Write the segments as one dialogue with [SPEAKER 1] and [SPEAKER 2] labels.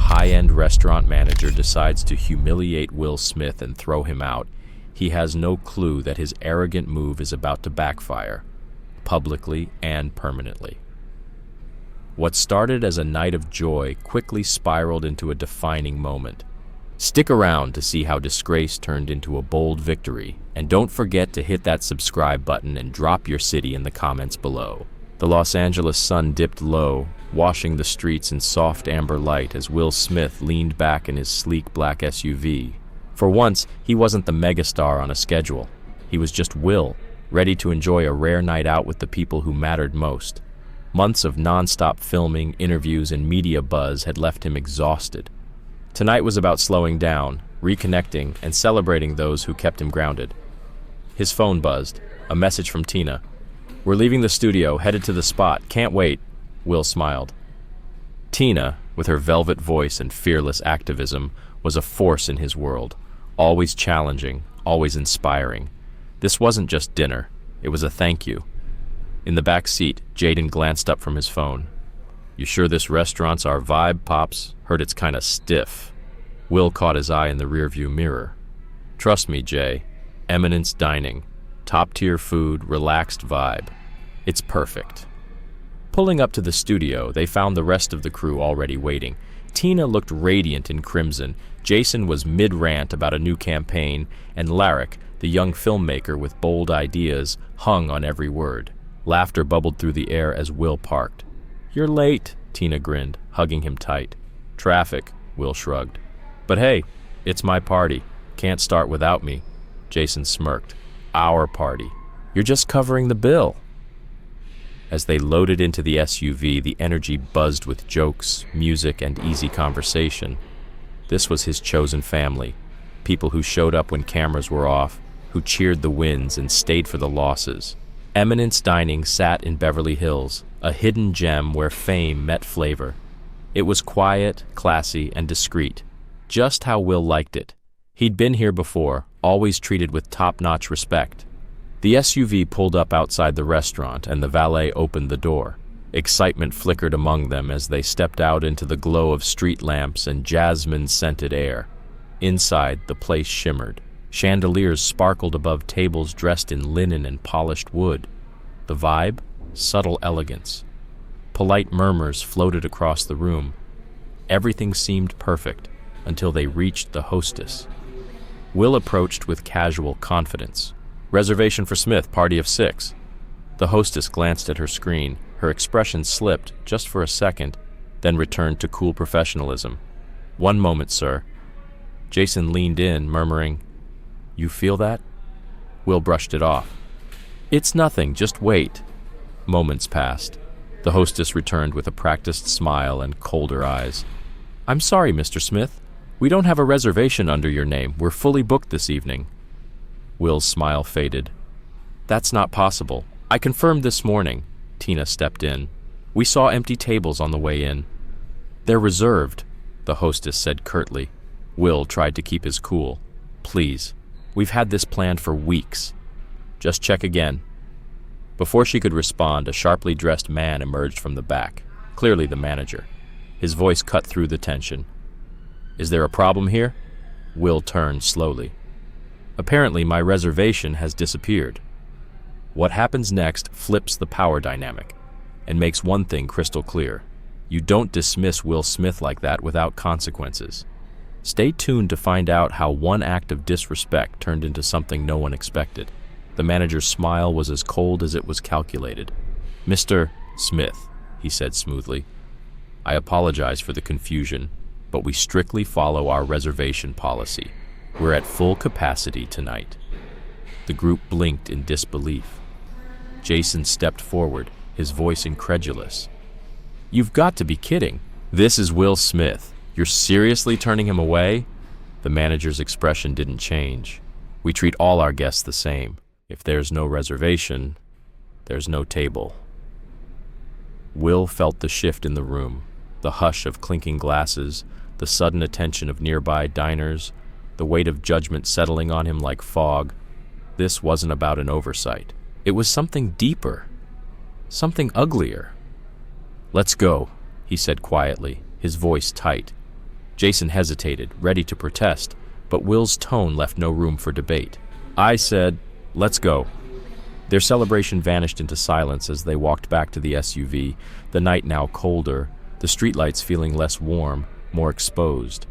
[SPEAKER 1] high-end restaurant manager decides to humiliate Will Smith and throw him out, he has no clue that his arrogant move is about to backfire, publicly and permanently. What started as a night of joy quickly spiraled into a defining moment. Stick around to see how disgrace turned into a bold victory, and don't forget to hit that subscribe button and drop your city in the comments below. The Los Angeles sun dipped low, washing the streets in soft amber light as Will Smith leaned back in his sleek black SUV. For once, he wasn't the megastar on a schedule. He was just Will, ready to enjoy a rare night out with the people who mattered most. Months of non-stop filming, interviews, and media buzz had left him exhausted. Tonight was about slowing down, reconnecting, and celebrating those who kept him grounded. His phone buzzed, a message from Tina. "We're leaving the studio, headed to the spot, can't wait." Will smiled. Tina, with her velvet voice and fearless activism, was a force in his world, always challenging, always inspiring. This wasn't just dinner, it was a thank you. In the back seat, Jaden glanced up from his phone. "You sure this restaurant's our vibe, Pops? Heard it's kinda stiff." Will caught his eye in the rearview mirror. "Trust me, Jay. Eminence Dining. Top-tier food, relaxed vibe. It's perfect." Pulling up to the studio, they found the rest of the crew already waiting. Tina looked radiant in crimson, Jason was mid-rant about a new campaign, and Larrick, the young filmmaker with bold ideas, hung on every word. Laughter bubbled through the air as Will parked. "You're late," Tina grinned, hugging him tight. "Traffic," Will shrugged. "But hey, it's my party. Can't start without me." Jason smirked. "Our party. You're just covering the bill." As they loaded into the SUV, the energy buzzed with jokes, music, and easy conversation. This was his chosen family, people who showed up when cameras were off, who cheered the wins and stayed for the losses. Eminence Dining sat in Beverly Hills, a hidden gem where fame met flavor. It was quiet, classy, and discreet, just how Will liked it. He'd been here before, always treated with top-notch respect. The SUV pulled up outside the restaurant, and the valet opened the door. Excitement flickered among them as they stepped out into the glow of street lamps and jasmine-scented air. Inside, the place shimmered. Chandeliers sparkled above tables dressed in linen and polished wood. The vibe? Subtle elegance. Polite murmurs floated across the room. Everything seemed perfect until they reached the hostess. Will approached with casual confidence. "Reservation for Smith, party of 6. The hostess glanced at her screen. Her expression slipped, just for a second, then returned to cool professionalism. "One moment, sir." Jason leaned in, murmuring, "You feel that?" Will brushed it off. "It's nothing, just wait." Moments passed. The hostess returned with a practiced smile and colder eyes. "I'm sorry, Mr. Smith. We don't have a reservation under your name. We're fully booked this evening." Will's smile faded. "That's not possible. I confirmed this morning." Tina stepped in. "We saw empty tables on the way in." "They're reserved," the hostess said curtly. Will tried to keep his cool. "Please, we've had this planned for weeks. Just check again." Before she could respond, a sharply dressed man emerged from the back, clearly the manager. His voice cut through the tension. "Is there a problem here?" Will turned slowly. "Apparently my reservation has disappeared." What happens next flips the power dynamic and makes one thing crystal clear. You don't dismiss Will Smith like that without consequences. Stay tuned to find out how one act of disrespect turned into something no one expected. The manager's smile was as cold as it was calculated. "Mr. Smith," he said smoothly, "I apologize for the confusion, but we strictly follow our reservation policy. We're at full capacity tonight." The group blinked in disbelief. Jason stepped forward, his voice incredulous. "You've got to be kidding. This is Will Smith. You're seriously turning him away?" The manager's expression didn't change. "We treat all our guests the same. If there's no reservation, there's no table." Will felt the shift in the room, the hush of clinking glasses, the sudden attention of nearby diners, the weight of judgment settling on him like fog. This wasn't about an oversight. It was something deeper, something uglier. "Let's go," he said quietly, his voice tight. Jason hesitated, ready to protest, but Will's tone left no room for debate. I said, "Let's go." Their celebration vanished into silence as they walked back to the SUV, the night now colder, the streetlights feeling less warm, more exposed.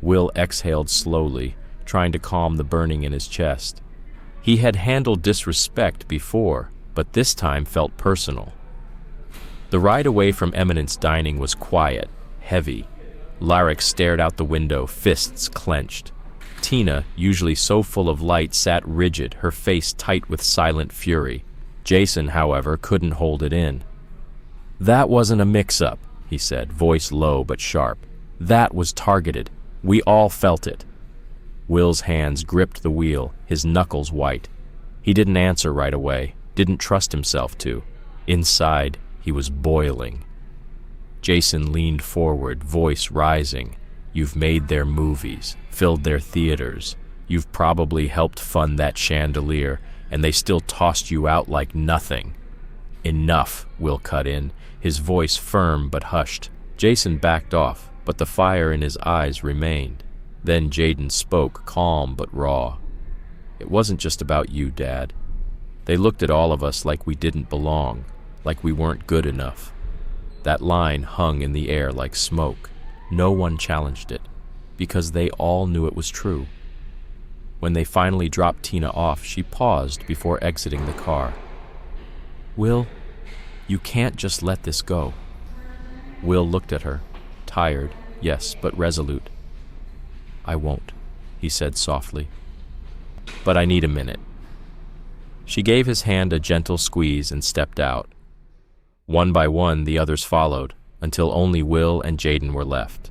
[SPEAKER 1] Will exhaled slowly, trying to calm the burning in his chest. He had handled disrespect before, but this time felt personal. The ride away from Eminence Dining was quiet, heavy. Larrick stared out the window, fists clenched. Tina, usually so full of light, sat rigid, her face tight with silent fury. Jason, however, couldn't hold it in. "That wasn't a mix-up," he said, voice low but sharp. "That was targeted. We all felt it." Will's hands gripped the wheel, his knuckles white. He didn't answer right away, didn't trust himself to. Inside, he was boiling. Jason leaned forward, voice rising. "You've made their movies, filled their theaters. You've probably helped fund that chandelier, and they still tossed you out like nothing." "Enough," Will cut in, his voice firm but hushed. Jason backed off, but the fire in his eyes remained. Then Jaden spoke, calm but raw. "It wasn't just about you, Dad. They looked at all of us like we didn't belong, like we weren't good enough." That line hung in the air like smoke. No one challenged it, because they all knew it was true. When they finally dropped Tina off, she paused before exiting the car. "Will, you can't just let this go." Will looked at her, tired, yes, but resolute. "I won't," he said softly. "But I need a minute." She gave his hand a gentle squeeze and stepped out. One by one, the others followed, until only Will and Jaden were left.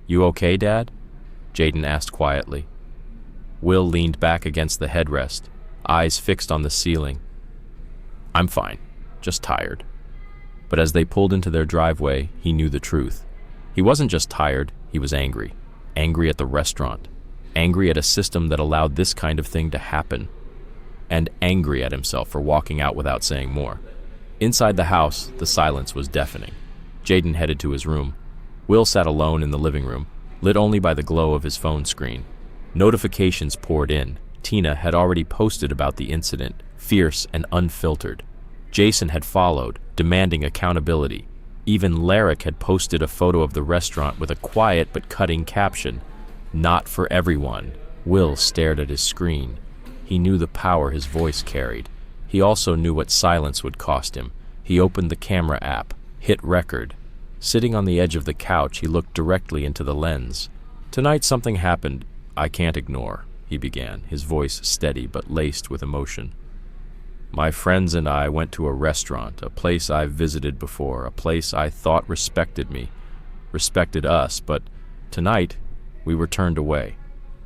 [SPEAKER 1] "You okay, Dad?" Jaden asked quietly. Will leaned back against the headrest, eyes fixed on the ceiling. "I'm fine, just tired." But as they pulled into their driveway, he knew the truth. He wasn't just tired, he was angry. Angry at the restaurant. Angry at a system that allowed this kind of thing to happen. And angry at himself for walking out without saying more. Inside the house, the silence was deafening. Jaden headed to his room. Will sat alone in the living room, lit only by the glow of his phone screen. Notifications poured in. Tina had already posted about the incident, fierce and unfiltered. Jason had followed, demanding accountability. Even Larrick had posted a photo of the restaurant with a quiet but cutting caption, "Not for everyone." Will stared at his screen. He knew the power his voice carried. He also knew what silence would cost him. He opened the camera app, hit record. Sitting on the edge of the couch, he looked directly into the lens. "Tonight something happened I can't ignore," he began, his voice steady but laced with emotion. "My friends and I went to a restaurant, a place I've visited before, a place I thought respected me, respected us, but tonight we were turned away.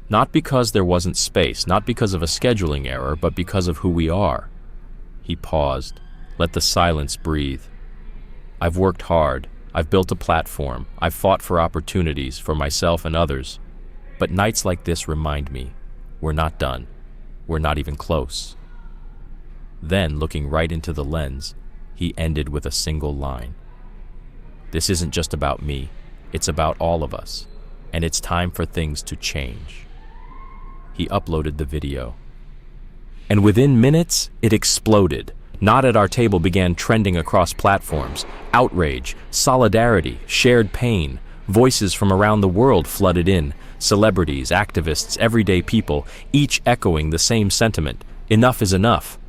[SPEAKER 1] Not because there wasn't space, not because of a scheduling error, but because of who we are." He paused, let the silence breathe. "I've worked hard. I've built a platform. I've fought for opportunities for myself and others. But nights like this remind me, we're not done. We're not even close." Then, looking right into the lens, he ended with a single line. "This isn't just about me. It's about all of us. And it's time for things to change." He uploaded the video. And within minutes, it exploded. Not at Our Table began trending across platforms. Outrage, solidarity, shared pain. Voices from around the world flooded in. Celebrities, activists, everyday people, each echoing the same sentiment. Enough is enough.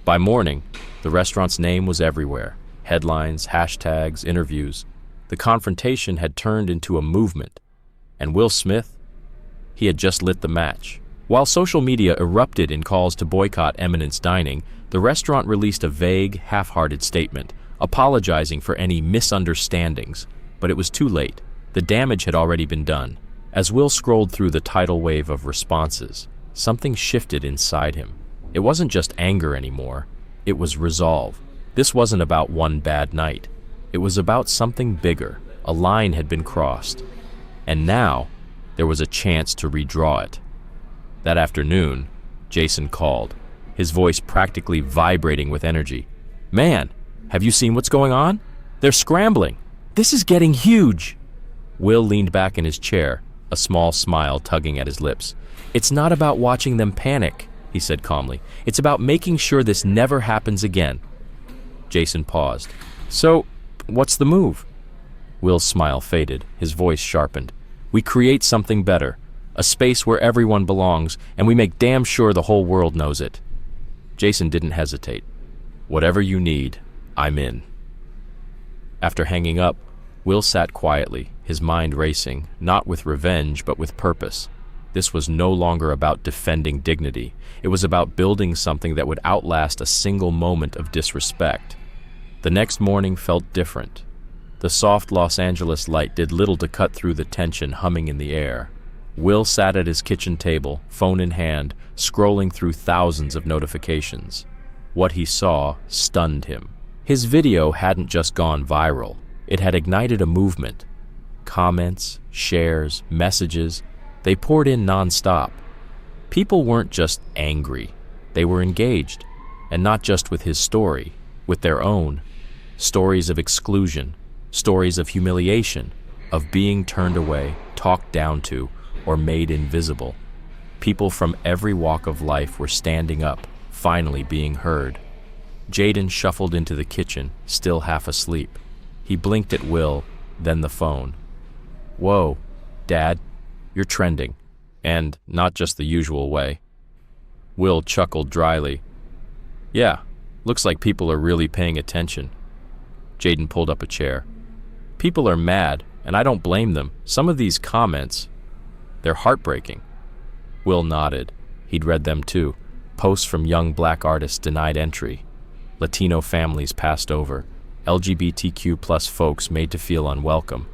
[SPEAKER 1] By morning, the restaurant's name was everywhere. Headlines, hashtags, interviews. The confrontation had turned into a movement. And Will Smith? He had just lit the match. While social media erupted in calls to boycott Eminence Dining, the restaurant released a vague, half-hearted statement, apologizing for any misunderstandings. But it was too late. The damage had already been done. As Will scrolled through the tidal wave of responses, something shifted inside him. It wasn't just anger anymore. It was resolve. This wasn't about one bad night. It was about something bigger. A line had been crossed. And now, there was a chance to redraw it. That afternoon, Jason called, his voice practically vibrating with energy. "Man, have you seen what's going on? They're scrambling. This is getting huge." Will leaned back in his chair, a small smile tugging at his lips. "It's not about watching them panic," he said calmly. "It's about making sure this never happens again." Jason paused. "So, what's the move?" Will's smile faded, his voice sharpened. "We create something better, a space where everyone belongs, and we make damn sure the whole world knows it." Jason didn't hesitate. "Whatever you need, I'm in." After hanging up, Will sat quietly, his mind racing, not with revenge but with purpose. This was no longer about defending dignity. It was about building something that would outlast a single moment of disrespect. The next morning felt different. The soft Los Angeles light did little to cut through the tension humming in the air. Will sat at his kitchen table, phone in hand, scrolling through thousands of notifications. What he saw stunned him. His video hadn't just gone viral. It had ignited a movement. Comments, shares, messages, they poured in nonstop. People weren't just angry. They were engaged, and not just with his story, with their own. Stories of exclusion, stories of humiliation, of being turned away, talked down to, or made invisible. People from every walk of life were standing up, finally being heard. Jaden shuffled into the kitchen, still half asleep. He blinked at Will, then the phone. "Whoa, Dad, you're trending. And not just the usual way." Will chuckled dryly. "Yeah, looks like people are really paying attention." Jaden pulled up a chair. "People are mad, and I don't blame them. Some of these comments, they're heartbreaking." Will nodded. He'd read them too. Posts from young black artists denied entry. Latino families passed over. LGBTQ+ folks made to feel unwelcome.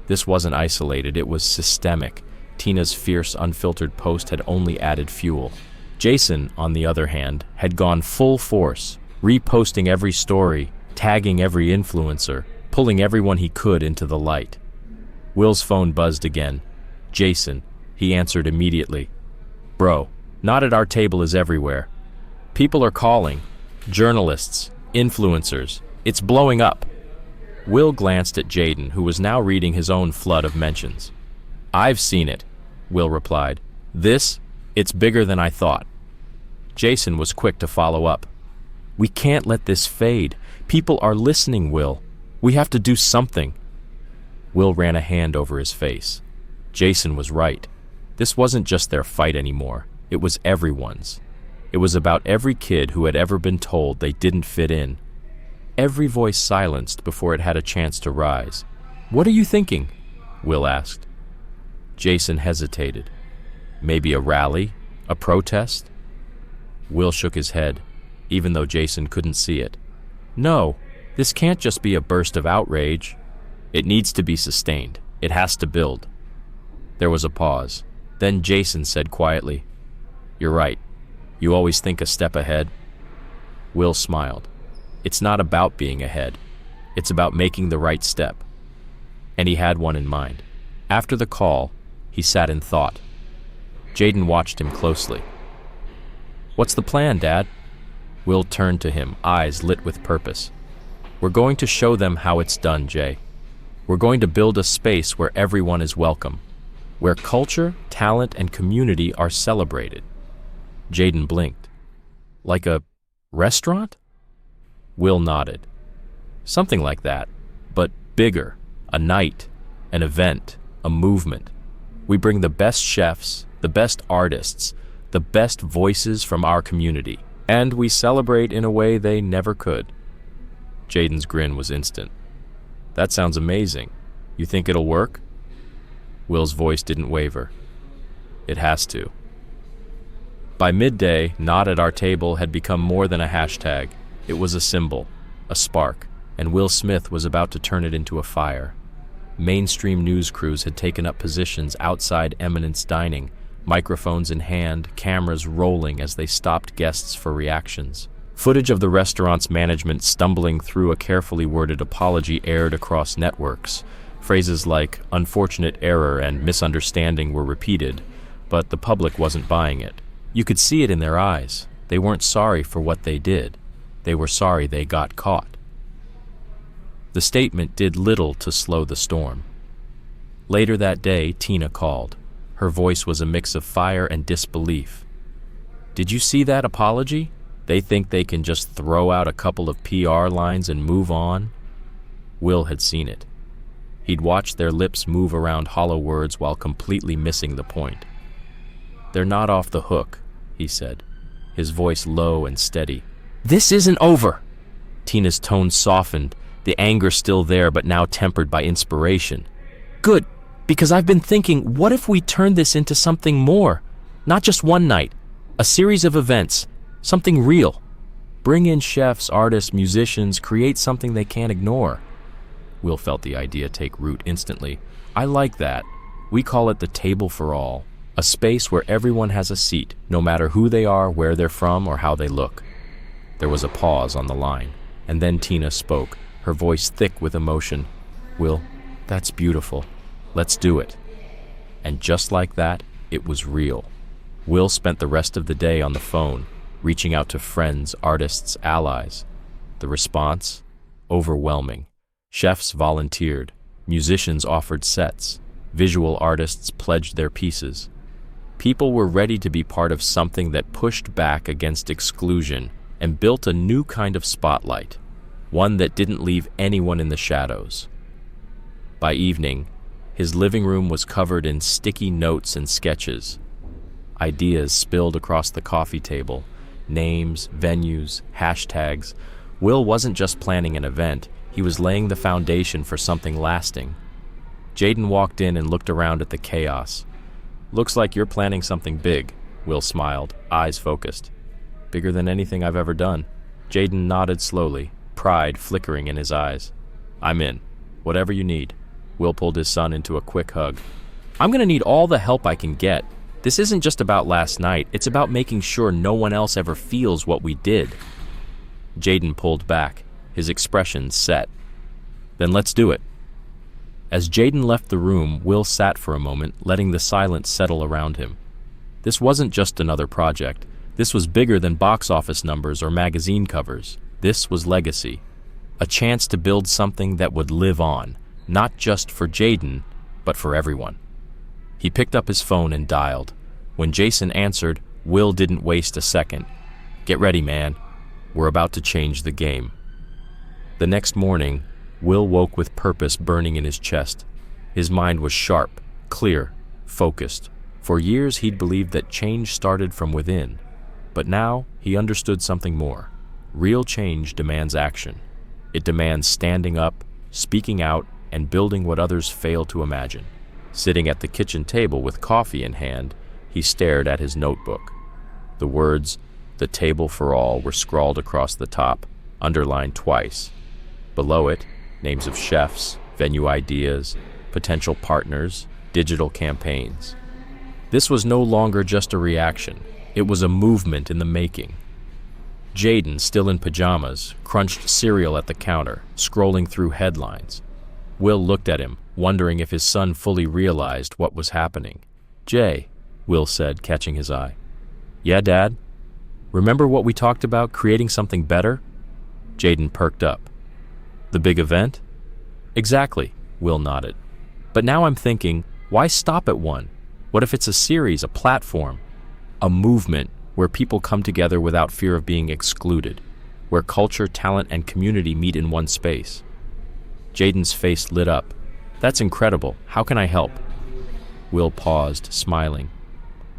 [SPEAKER 1] This wasn't isolated, it was systemic. Tina's fierce, unfiltered post had only added fuel. Jason, on the other hand, had gone full force, reposting every story, tagging every influencer, pulling everyone he could into the light. Will's phone buzzed again. "Jason," he answered immediately. "Bro, not at our table is everywhere. People are calling. Journalists, influencers. It's blowing up." Will glanced at Jaden, who was now reading his own flood of mentions. "I've seen it," Will replied. It's bigger than I thought." Jason was quick to follow up. "We can't let this fade. People are listening, Will. We have to do something." Will ran a hand over his face. Jason was right. This wasn't just their fight anymore. It was everyone's. It was about every kid who had ever been told they didn't fit in. Every voice silenced before it had a chance to rise. "What are you thinking?" Will asked. Jason hesitated. "Maybe a rally? A protest?" Will shook his head, even though Jason couldn't see it. "No, this can't just be a burst of outrage. It needs to be sustained. It has to build." There was a pause. Then Jason said quietly, "You're right. You always think a step ahead." Will smiled. "It's not about being ahead. It's about making the right step." And he had one in mind. After the call, he sat in thought. Jaden watched him closely. "What's the plan, Dad?" Will turned to him, eyes lit with purpose. "We're going to show them how it's done, Jay. We're going to build a space where everyone is welcome, where culture, talent, and community are celebrated." Jaden blinked. "Like a restaurant?" Will nodded. "Something like that, but bigger. A night, an event, a movement. We bring the best chefs, the best artists, the best voices from our community, and we celebrate in a way they never could." Jaden's grin was instant. "That sounds amazing. You think it'll work?" Will's voice didn't waver. "It has to." By midday, "Not at our table" had become more than a hashtag. It was a symbol, a spark, and Will Smith was about to turn it into a fire. Mainstream news crews had taken up positions outside Eminence Dining, microphones in hand, cameras rolling as they stopped guests for reactions. Footage of the restaurant's management stumbling through a carefully worded apology aired across networks. Phrases like "unfortunate error" and "misunderstanding" were repeated, but the public wasn't buying it. You could see it in their eyes. They weren't sorry for what they did. They were sorry they got caught. The statement did little to slow the storm. Later that day, Tina called. Her voice was a mix of fire and disbelief. "Did you see that apology? They think they can just throw out a couple of PR lines and move on?" Will had seen it. He'd watched their lips move around hollow words while completely missing the point. "They're not off the hook," he said, his voice low and steady. "This isn't over!" Tina's tone softened, the anger still there but now tempered by inspiration. "Good, because I've been thinking, what if we turn this into something more? Not just one night, a series of events, something real. Bring in chefs, artists, musicians, create something they can't ignore." Will felt the idea take root instantly. "I like that. We call it the table for all, a space where everyone has a seat, no matter who they are, where they're from, or how they look." There was a pause on the line, and then Tina spoke, her voice thick with emotion. "Will, that's beautiful. Let's do it." And just like that, it was real. Will spent the rest of the day on the phone, reaching out to friends, artists, allies. The response? Overwhelming. Chefs volunteered, musicians offered sets, visual artists pledged their pieces. People were ready to be part of something that pushed back against exclusion and built a new kind of spotlight, one that didn't leave anyone in the shadows. By evening, his living room was covered in sticky notes and sketches. Ideas spilled across the coffee table, names, venues, hashtags. Will wasn't just planning an event, he was laying the foundation for something lasting. Jaden walked in and looked around at the chaos. "Looks like you're planning something big," Will smiled, eyes focused. "Bigger than anything I've ever done." Jaden nodded slowly, pride flickering in his eyes. "I'm in. Whatever you need." Will pulled his son into a quick hug. "I'm gonna need all the help I can get. This isn't just about last night, it's about making sure no one else ever feels what we did." Jaden pulled back, his expression set. "Then let's do it." As Jaden left the room, Will sat for a moment, letting the silence settle around him. This wasn't just another project. This was bigger than box office numbers or magazine covers. This was legacy. A chance to build something that would live on, not just for Jaden, but for everyone. He picked up his phone and dialed. When Jason answered, Will didn't waste a second. "Get ready, man. We're about to change the game." The next morning, Will woke with purpose burning in his chest. His mind was sharp, clear, focused. For years he'd believed that change started from within. But now he understood something more. Real change demands action. It demands standing up, speaking out, and building what others fail to imagine. Sitting at the kitchen table with coffee in hand, he stared at his notebook. The words, "The table for all," were scrawled across the top, underlined twice. Below it, names of chefs, venue ideas, potential partners, digital campaigns. This was no longer just a reaction. It was a movement in the making. Jaden, still in pajamas, crunched cereal at the counter, scrolling through headlines. Will looked at him, wondering if his son fully realized what was happening. "Jay," Will said, catching his eye. "Yeah, Dad? Remember what we talked about, creating something better?" Jaden perked up. "The big event?" "Exactly," Will nodded. "But now I'm thinking, why stop at one? What if it's a series, a platform, a movement where people come together without fear of being excluded, where culture, talent, and community meet in one space?" Jaden's face lit up. "That's incredible. How can I help?" Will paused, smiling.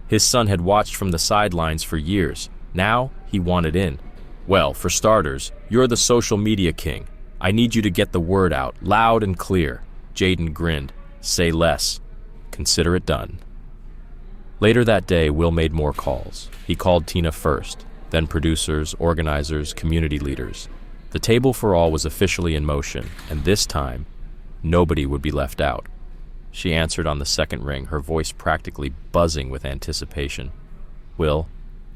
[SPEAKER 1] His son had watched from the sidelines for years. Now he wanted in. "Well, for starters, you're the social media king. I need you to get the word out, loud and clear." Jaden grinned. "Say less. Consider it done." Later that day, Will made more calls. He called Tina first, then producers, organizers, community leaders. The table for all was officially in motion, and this time, nobody would be left out. She answered on the second ring, her voice practically buzzing with anticipation. "Will,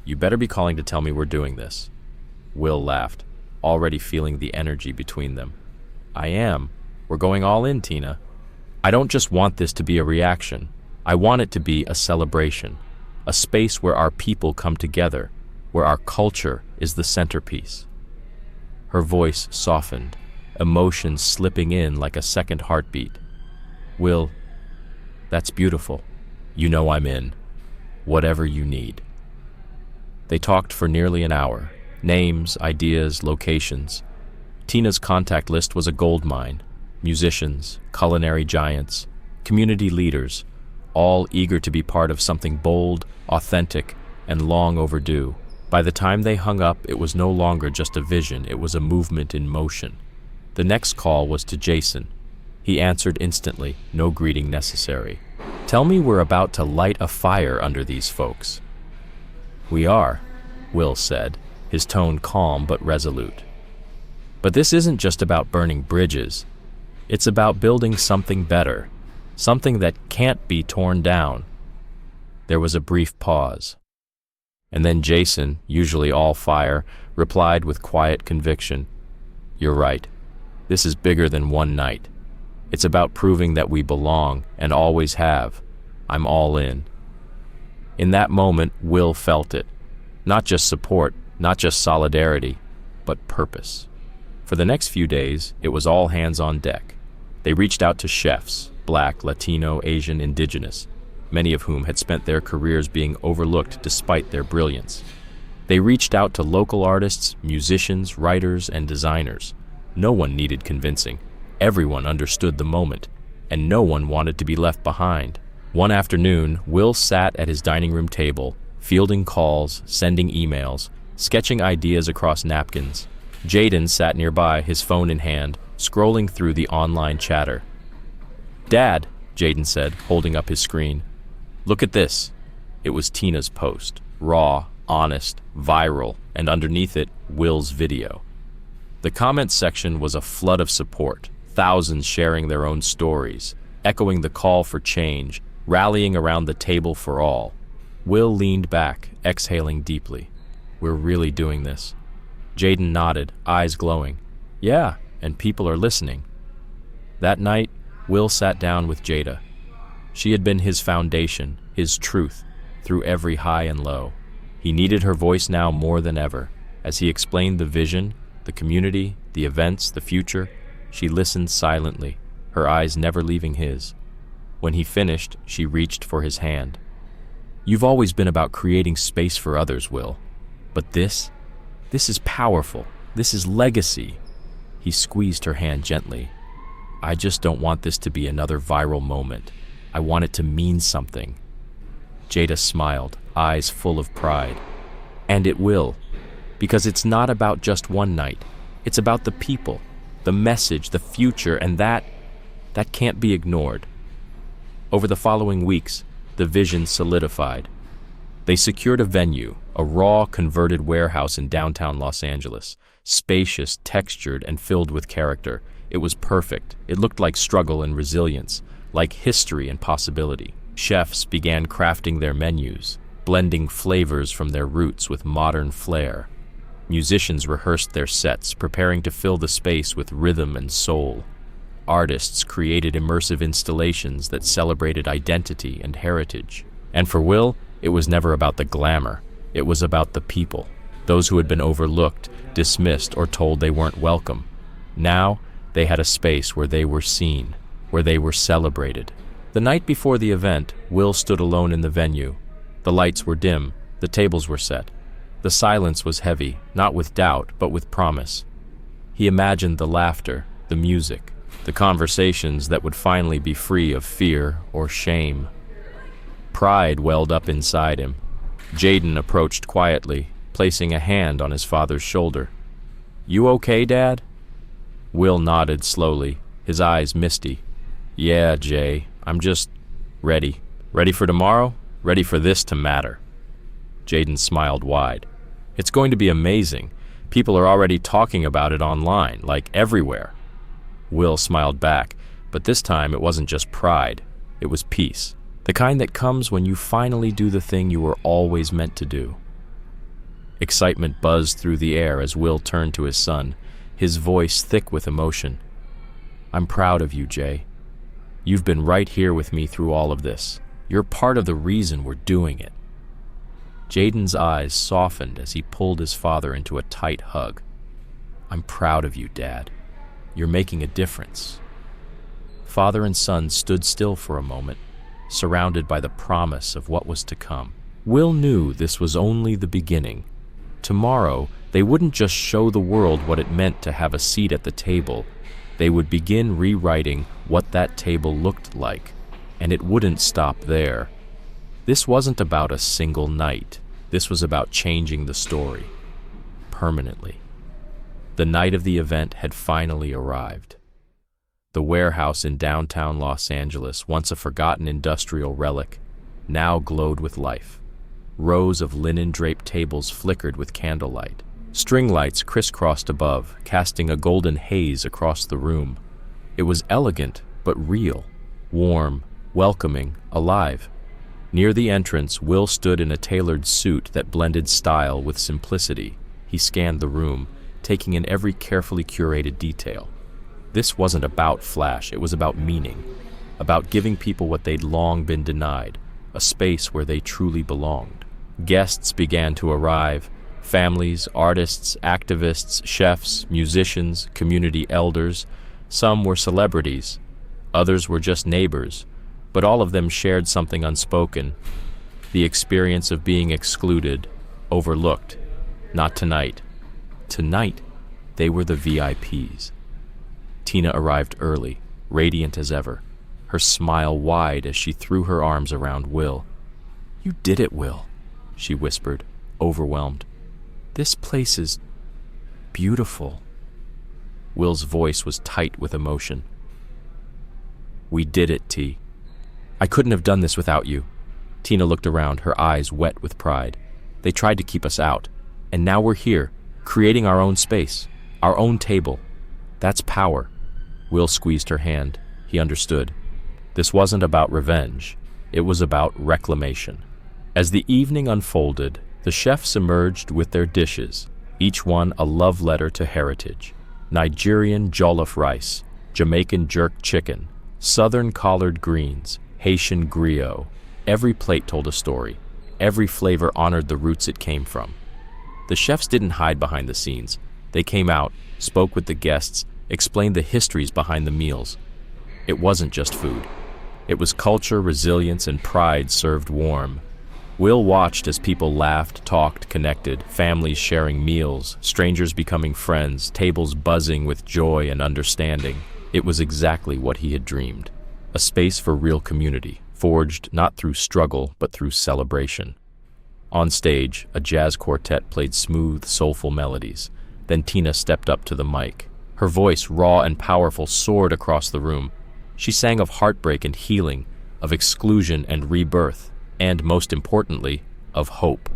[SPEAKER 1] you better be calling to tell me we're doing this." Will laughed, already feeling the energy between them. "I am. We're going all in, Tina. I don't just want this to be a reaction. I want it to be a celebration, a space where our people come together, where our culture is the centerpiece." Her voice softened, emotions slipping in like a second heartbeat. "Will, That's beautiful. You know I'm in. Whatever you need. They talked for nearly an hour. Names, ideas, locations. Tina's contact list was a goldmine. Musicians, culinary giants, community leaders, all eager to be part of something bold, authentic, and long overdue. By the time they hung up, it was no longer just a vision, it was a movement in motion. The next call was to Jason. He answered instantly, no greeting necessary. Tell me we're about to light a fire under these folks. We are, Will said, his tone calm but resolute. But this isn't just about burning bridges. It's about building something better, something that can't be torn down. There was a brief pause. And then Jason, usually all fire, replied with quiet conviction. You're right. This is bigger than one night. It's about proving that we belong and always have. I'm all in. In that moment, Will felt it. Not just support, not just solidarity, but purpose. For the next few days, it was all hands on deck. They reached out to chefs, Black, Latino, Asian, Indigenous, many of whom had spent their careers being overlooked despite their brilliance. They reached out to local artists, musicians, writers, and designers. No one needed convincing. Everyone understood the moment, and no one wanted to be left behind. One afternoon, Will sat at his dining room table, fielding calls, sending emails, sketching ideas across napkins. Jaden sat nearby, his phone in hand, scrolling through the online chatter. Dad, Jaden said, holding up his screen. Look at this. It was Tina's post, raw, honest, viral, and underneath it, Will's video. The comments section was a flood of support, thousands sharing their own stories, echoing the call for change, rallying around the table for all. Will leaned back, exhaling deeply. We're really doing this. Jaden nodded, eyes glowing. Yeah, and people are listening. That night, Will sat down with Jada. She had been his foundation, his truth, through every high and low. He needed her voice now more than ever. As he explained the vision, the community, the events, the future, she listened silently, her eyes never leaving his. When he finished, she reached for his hand. You've always been about creating space for others, Will. But this is powerful. This is legacy. He squeezed her hand gently. I just don't want this to be another viral moment. I want it to mean something. Jada smiled, eyes full of pride. And it will. Because it's not about just one night. It's about the people, the message, the future, and that can't be ignored. Over the following weeks, the vision solidified. They secured a venue, a raw, converted warehouse in downtown Los Angeles, spacious, textured, and filled with character. It was perfect. It looked like struggle and resilience, like history and possibility. Chefs began crafting their menus, blending flavors from their roots with modern flair. Musicians rehearsed their sets, preparing to fill the space with rhythm and soul. Artists created immersive installations that celebrated identity and heritage. And for Will, it was never about the glamour. It was about the people, those who had been overlooked, dismissed, or told they weren't welcome. Now, they had a space where they were seen, where they were celebrated. The night before the event, Will stood alone in the venue. The lights were dim, the tables were set. The silence was heavy, not with doubt, but with promise. He imagined the laughter, the music, the conversations that would finally be free of fear or shame. Pride welled up inside him. Jaden approached quietly, placing a hand on his father's shoulder. You okay, Dad? Will nodded slowly, his eyes misty. Yeah, Jay, I'm just ready. Ready for tomorrow? Ready for this to matter. Jaden smiled wide. It's going to be amazing. People are already talking about it online, like everywhere. Will smiled back, but this time it wasn't just pride. It was peace. The kind that comes when you finally do the thing you were always meant to do. Excitement buzzed through the air as Will turned to his son, his voice thick with emotion. I'm proud of you, Jay. You've been right here with me through all of this. You're part of the reason we're doing it. Jaden's eyes softened as he pulled his father into a tight hug. I'm proud of you, Dad. You're making a difference. Father and son stood still for a moment, surrounded by the promise of what was to come. Will knew this was only the beginning. Tomorrow, they wouldn't just show the world what it meant to have a seat at the table. They would begin rewriting what that table looked like, and it wouldn't stop there. This wasn't about a single night. This was about changing the story, permanently. The night of the event had finally arrived. The warehouse in downtown Los Angeles, once a forgotten industrial relic, now glowed with life. Rows of linen-draped tables flickered with candlelight. String lights crisscrossed above, casting a golden haze across the room. It was elegant, but real, warm, welcoming, alive. Near the entrance, Will stood in a tailored suit that blended style with simplicity. He scanned the room, taking in every carefully curated detail. This wasn't about flash, it was about meaning, about giving people what they'd long been denied, a space where they truly belonged. Guests began to arrive. Families, artists, activists, chefs, musicians, community elders. Some were celebrities. Others were just neighbors. But all of them shared something unspoken. The experience of being excluded, overlooked. Not tonight. Tonight, they were the VIPs. Tina arrived early, radiant as ever, her smile wide as she threw her arms around Will. "You did it, Will," she whispered, overwhelmed. "This place is beautiful." Will's voice was tight with emotion. "We did it, T. I couldn't have done this without you." Tina looked around, her eyes wet with pride. "They tried to keep us out, and now we're here, creating our own space, our own table. That's power." Will squeezed her hand. He understood. This wasn't about revenge. It was about reclamation. As the evening unfolded, the chefs emerged with their dishes, each one a love letter to heritage. Nigerian jollof rice, Jamaican jerk chicken, Southern collard greens, Haitian griot. Every plate told a story. Every flavor honored the roots it came from. The chefs didn't hide behind the scenes. They came out, spoke with the guests, explained the histories behind the meals. It wasn't just food. It was culture, resilience, and pride served warm. Will watched as people laughed, talked, connected, families sharing meals, strangers becoming friends, tables buzzing with joy and understanding. It was exactly what he had dreamed. A space for real community, forged not through struggle, but through celebration. On stage, a jazz quartet played smooth, soulful melodies. Then Tina stepped up to the mic. Her voice, raw and powerful, soared across the room. She sang of heartbreak and healing, of exclusion and rebirth, and, most importantly, of hope.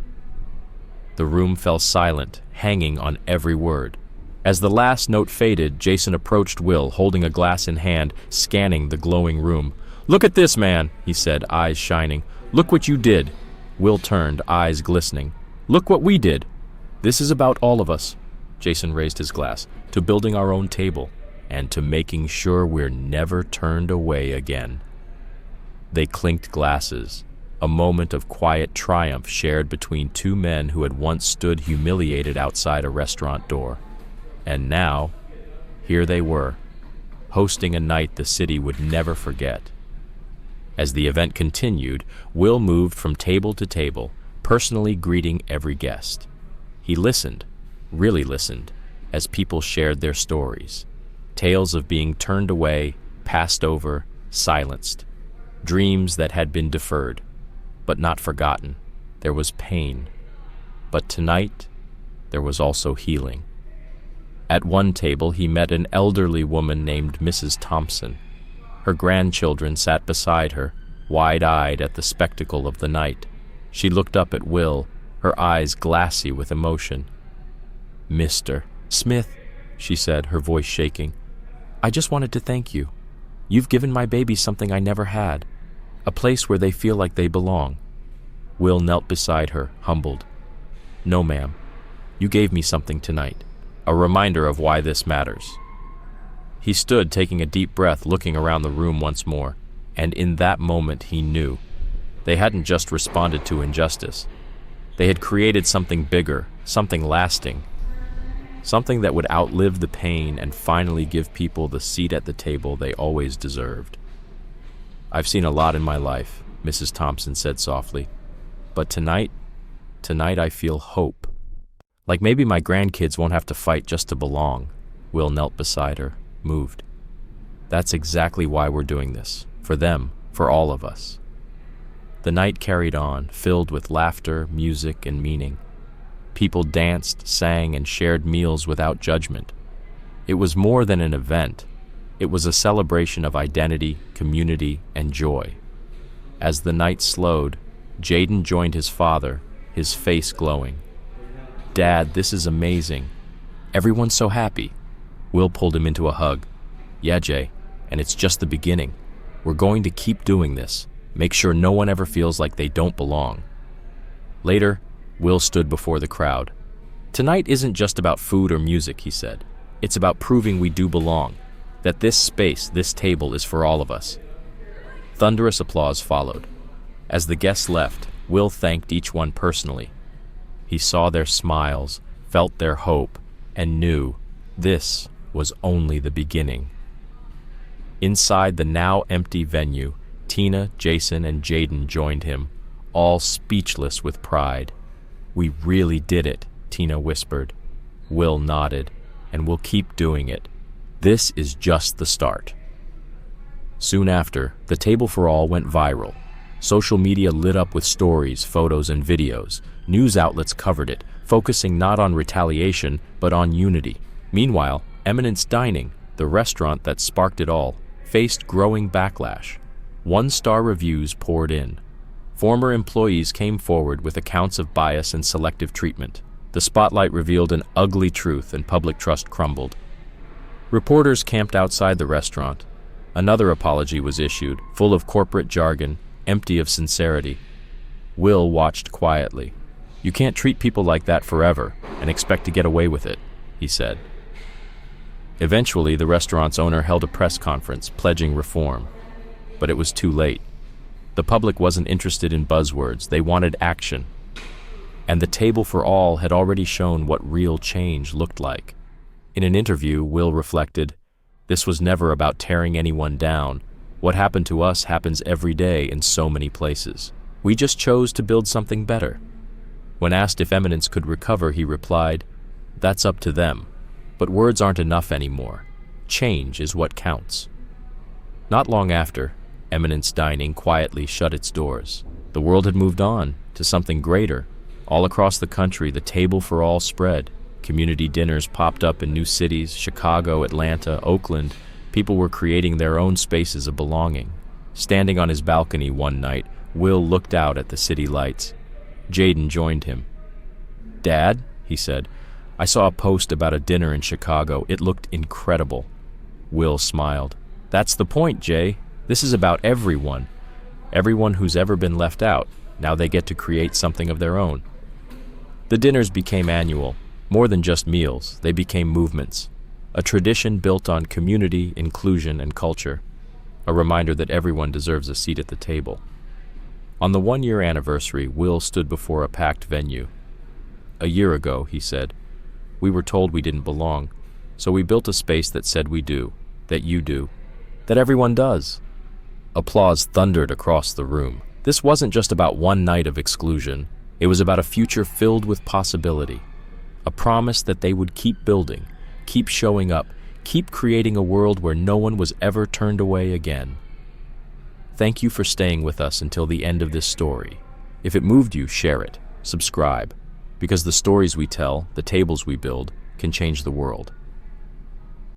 [SPEAKER 1] The room fell silent, hanging on every word. As the last note faded, Jason approached Will, holding a glass in hand, scanning the glowing room. "Look at this, man," he said, eyes shining. "Look what you did." Will turned, eyes glistening. "Look what we did. This is about all of us." Jason raised his glass, "to building our own table, and to making sure we're never turned away again." They clinked glasses, a moment of quiet triumph shared between two men who had once stood humiliated outside a restaurant door. And now, here they were, hosting a night the city would never forget. As the event continued, Will moved from table to table, personally greeting every guest. He listened, really listened, as people shared their stories. Tales of being turned away, passed over, silenced. Dreams that had been deferred, but not forgotten. There was pain. But tonight, there was also healing. At one table, he met an elderly woman named Mrs. Thompson. Her grandchildren sat beside her, wide-eyed at the spectacle of the night. She looked up at Will, her eyes glassy with emotion. "Mr. Smith," she said, her voice shaking, "I just wanted to thank you. You've given my babies something I never had, a place where they feel like they belong." Will knelt beside her, humbled. "No, ma'am. You gave me something tonight, a reminder of why this matters." He stood, taking a deep breath, looking around the room once more, and in that moment he knew. They hadn't just responded to injustice. They had created something bigger, something lasting, something that would outlive the pain and finally give people the seat at the table they always deserved. I've seen a lot in my life, Mrs. Thompson said softly. "But tonight I feel hope. Like maybe my grandkids won't have to fight just to belong." Will knelt beside her, moved. "That's exactly why we're doing this. For them, for all of us." The night carried on, filled with laughter, music, and meaning. People danced, sang, and shared meals without judgment. It was more than an event. It was a celebration of identity, community, and joy. As the night slowed, Jaden joined his father, his face glowing. "Dad, this is amazing. Everyone's so happy." Will pulled him into a hug. "Yeah, Jay, and it's just the beginning. We're going to keep doing this. Make sure no one ever feels like they don't belong." Later, Will stood before the crowd. "Tonight isn't just about food or music," he said. "It's about proving we do belong, that this space, this table, is for all of us." Thunderous applause followed. As the guests left, Will thanked each one personally. He saw their smiles, felt their hope, and knew this was only the beginning. Inside the now empty venue, Tina, Jason, and Jaden joined him, all speechless with pride. "We really did it," Tina whispered. Will nodded, "And we'll keep doing it. This is just the start." Soon after, the Table for All went viral. Social media lit up with stories, photos, and videos. News outlets covered it, focusing not on retaliation, but on unity. Meanwhile, Eminence Dining, the restaurant that sparked it all, faced growing backlash. One-star reviews poured in. Former employees came forward with accounts of bias and selective treatment. The spotlight revealed an ugly truth and public trust crumbled. Reporters camped outside the restaurant. Another apology was issued, full of corporate jargon, empty of sincerity. Will watched quietly. "You can't treat people like that forever and expect to get away with it," he said. Eventually, the restaurant's owner held a press conference, pledging reform. But it was too late. The public wasn't interested in buzzwords, they wanted action. And the Table for All had already shown what real change looked like. In an interview, Will reflected, "This was never about tearing anyone down. What happened to us happens every day in so many places. We just chose to build something better." When asked if Eminence could recover, he replied, "That's up to them. But words aren't enough anymore. Change is what counts." Not long after, Eminence Dining quietly shut its doors. The world had moved on to something greater. All across the country, the Table for All spread. Community dinners popped up in new cities, Chicago, Atlanta, Oakland. People were creating their own spaces of belonging. Standing on his balcony one night, Will looked out at the city lights. Jaden joined him. "Dad," he said, "I saw a post about a dinner in Chicago. It looked incredible." Will smiled. "That's the point, Jay. This is about everyone. Everyone who's ever been left out. Now they get to create something of their own." The dinners became annual. More than just meals, they became movements. A tradition built on community, inclusion, and culture. A reminder that everyone deserves a seat at the table. On the one-year anniversary, Will stood before a packed venue. "A year ago," he said, "we were told we didn't belong, so we built a space that said we do, that you do, that everyone does." Applause thundered across the room. This wasn't just about one night of exclusion. It was about a future filled with possibility. A promise that they would keep building, keep showing up, keep creating a world where no one was ever turned away again. Thank you for staying with us until the end of this story. If it moved you, share it, subscribe, because the stories we tell, the tables we build, can change the world.